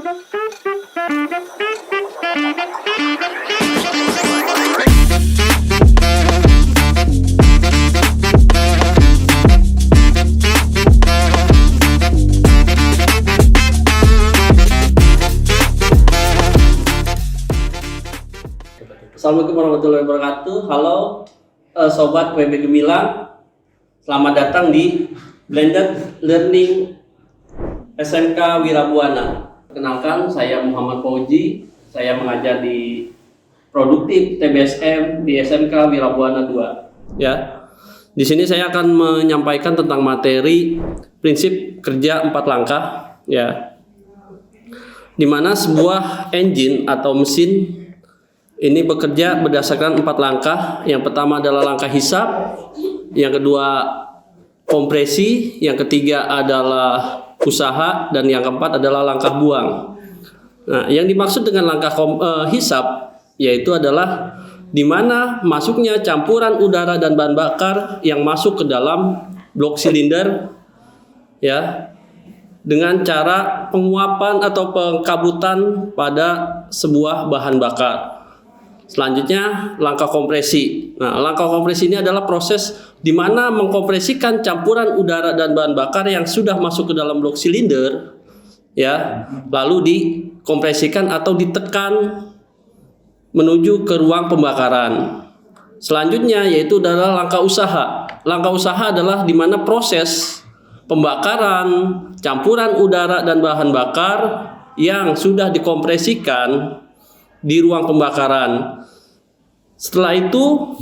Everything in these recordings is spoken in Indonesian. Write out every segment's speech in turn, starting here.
Assalamualaikum warahmatullahi wabarakatuh. Halo Sobat WB Gemilang, selamat datang di Blended Learning SMK Wirabuana. Kenalkan, saya Muhammad Fauji. Saya mengajar di Produktif TBSM di SMK Wirabuana 2. Ya, di sini saya akan menyampaikan tentang materi prinsip kerja 4 langkah. Ya, di mana sebuah engine atau mesin ini bekerja berdasarkan 4 langkah. Yang pertama adalah langkah hisap, yang kedua kompresi, yang ketiga adalah usaha, dan yang keempat adalah langkah buang. Nah, yang dimaksud dengan langkah hisap yaitu adalah di mana masuknya campuran udara dan bahan bakar yang masuk ke dalam blok silinder, ya, dengan cara penguapan atau pengkabutan pada sebuah bahan bakar. Selanjutnya langkah kompresi. Nah, langkah kompresi ini adalah proses di mana mengkompresikan campuran udara dan bahan bakar yang sudah masuk ke dalam blok silinder, ya, lalu dikompresikan atau ditekan menuju ke ruang pembakaran. Selanjutnya yaitu adalah langkah usaha. Langkah usaha adalah di mana proses pembakaran campuran udara dan bahan bakar yang sudah dikompresikan di ruang pembakaran. Setelah itu,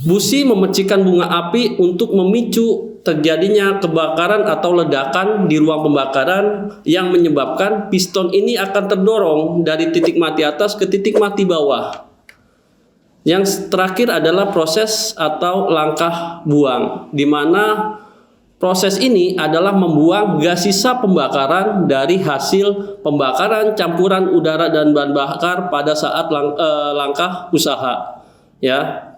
busi memercikan bunga api untuk memicu terjadinya kebakaran atau ledakan di ruang pembakaran yang menyebabkan piston ini akan terdorong dari titik mati atas ke titik mati bawah. Yang terakhir adalah proses atau langkah buang, di mana proses ini adalah membuang gas sisa pembakaran dari hasil pembakaran campuran udara dan bahan bakar pada saat langkah usaha. Ya,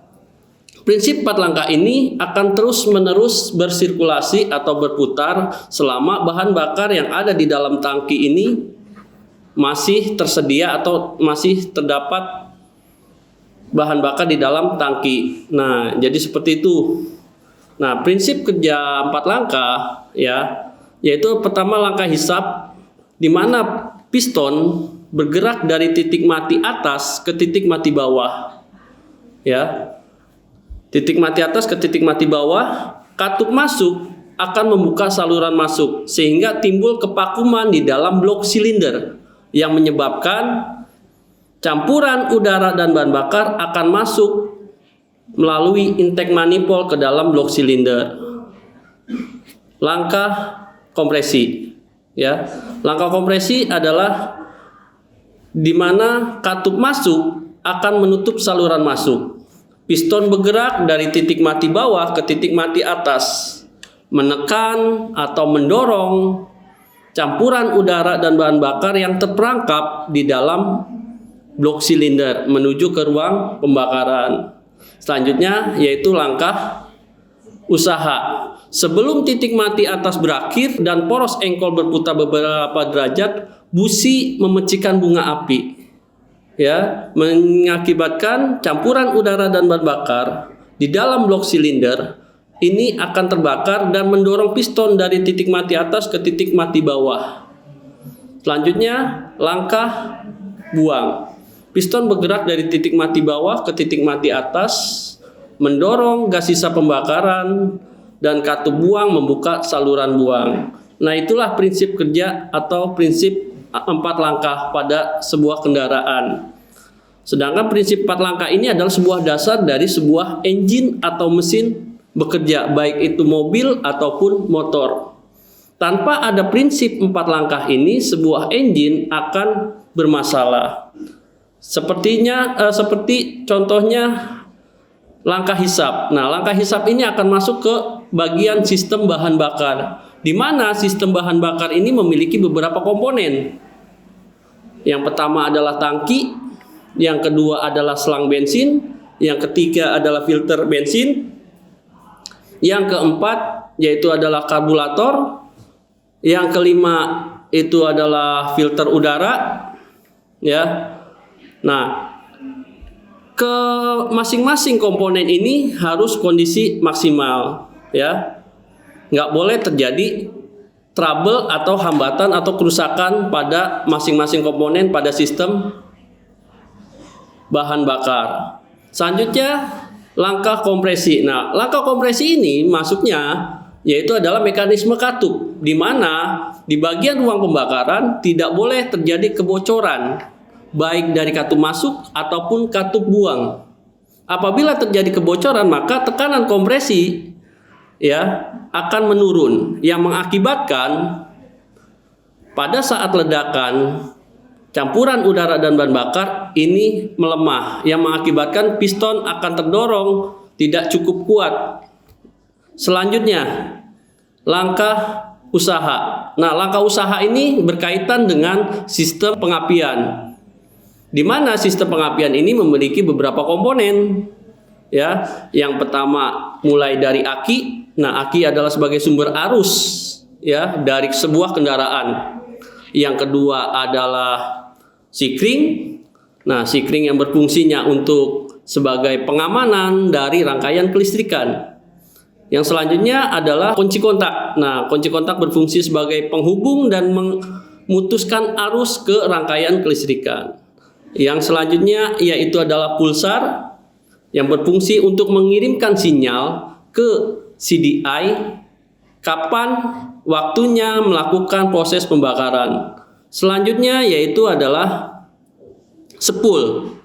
prinsip 4 langkah ini akan terus-menerus bersirkulasi atau berputar selama bahan bakar yang ada di dalam tangki ini masih tersedia atau masih terdapat bahan bakar di dalam tangki. Nah, jadi seperti itu. Nah, prinsip kerja 4 langkah, ya, yaitu pertama langkah hisap, di mana piston bergerak dari titik mati atas ke titik mati bawah, ya, titik mati atas ke titik mati bawah. Katup masuk akan membuka saluran masuk sehingga timbul kevakuman di dalam blok silinder yang menyebabkan campuran udara dan bahan bakar akan masuk melalui intake manifold ke dalam blok silinder. Langkah kompresi, ya. Langkah kompresi adalah di mana katup masuk akan menutup saluran masuk. Piston bergerak dari titik mati bawah ke titik mati atas, menekan atau mendorong campuran udara dan bahan bakar yang terperangkap di dalam blok silinder menuju ke ruang pembakaran. Selanjutnya yaitu langkah usaha. Sebelum titik mati atas berakhir dan poros engkol berputar beberapa derajat, busi memercikan bunga api, ya, mengakibatkan campuran udara dan bahan bakar di dalam blok silinder ini akan terbakar dan mendorong piston dari titik mati atas ke titik mati bawah. Selanjutnya langkah buang. Piston bergerak dari titik mati bawah ke titik mati atas, mendorong gas sisa pembakaran, dan katup buang membuka saluran buang. Nah, itulah prinsip kerja atau prinsip 4 langkah pada sebuah kendaraan. Sedangkan prinsip 4 langkah ini adalah sebuah dasar dari sebuah engine atau mesin bekerja, baik itu mobil ataupun motor. Tanpa ada prinsip 4 langkah ini, sebuah engine akan bermasalah. Seperti contohnya langkah hisap. Nah, langkah hisap ini akan masuk ke bagian sistem bahan bakar, di mana sistem bahan bakar ini memiliki beberapa komponen. Yang pertama adalah tangki, yang kedua adalah selang bensin, yang ketiga adalah filter bensin, yang keempat yaitu adalah karburator, yang kelima itu adalah filter udara, ya. Nah, ke masing-masing komponen ini harus kondisi maksimal, ya. Nggak boleh terjadi trouble atau hambatan atau kerusakan pada masing-masing komponen pada sistem bahan bakar. Selanjutnya, langkah kompresi. Nah, langkah kompresi ini masuknya yaitu adalah mekanisme katup, di mana di bagian ruang pembakaran tidak boleh terjadi kebocoran baik dari katup masuk ataupun katup buang. Apabila terjadi kebocoran, maka tekanan kompresi ya akan menurun yang mengakibatkan pada saat ledakan campuran udara dan bahan bakar ini melemah, yang mengakibatkan piston akan terdorong tidak cukup kuat. Selanjutnya, langkah usaha. Nah, langkah usaha ini berkaitan dengan sistem pengapian, di mana sistem pengapian ini memiliki beberapa komponen. Ya, yang pertama mulai dari aki. Nah, aki adalah sebagai sumber arus ya dari sebuah kendaraan. Yang kedua adalah sikring. Nah, sikring yang berfungsinya untuk sebagai pengamanan dari rangkaian kelistrikan. Yang selanjutnya adalah kunci kontak. Nah, kunci kontak berfungsi sebagai penghubung dan memutuskan arus ke rangkaian kelistrikan. Yang selanjutnya yaitu adalah pulsar yang berfungsi untuk mengirimkan sinyal ke CDI kapan waktunya melakukan proses pembakaran. Selanjutnya yaitu adalah spool.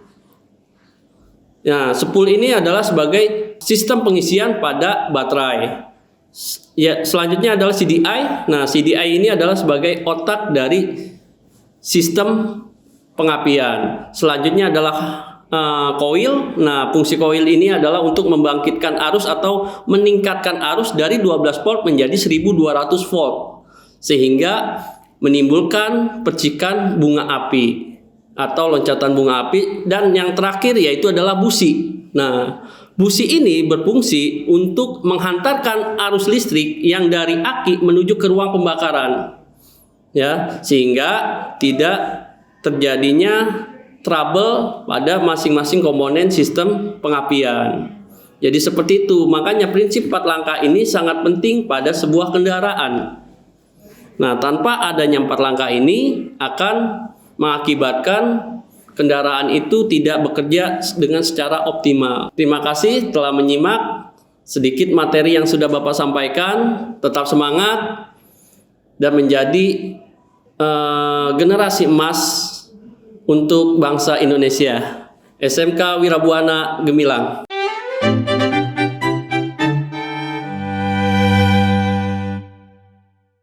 Nah, spool ini adalah sebagai sistem pengisian pada baterai. Ya, selanjutnya adalah CDI. Nah, CDI ini adalah sebagai otak dari sistem pengapian. Selanjutnya adalah coil. Nah, fungsi coil ini adalah untuk membangkitkan arus atau meningkatkan arus dari 12 volt menjadi 1200 volt sehingga menimbulkan percikan bunga api atau loncatan bunga api. Dan yang terakhir yaitu adalah busi. Nah, busi ini berfungsi untuk menghantarkan arus listrik yang dari aki menuju ke ruang pembakaran, ya, sehingga tidak terjadinya trouble pada masing-masing komponen sistem pengapian. Jadi seperti itu. Makanya prinsip 4 langkah ini sangat penting pada sebuah kendaraan. Nah, tanpa adanya 4 langkah ini akan mengakibatkan kendaraan itu tidak bekerja dengan secara optimal. Terima kasih telah menyimak sedikit materi yang sudah Bapak sampaikan. Tetap semangat dan menjadi generasi emas untuk bangsa Indonesia. SMK Wirabuana Gemilang.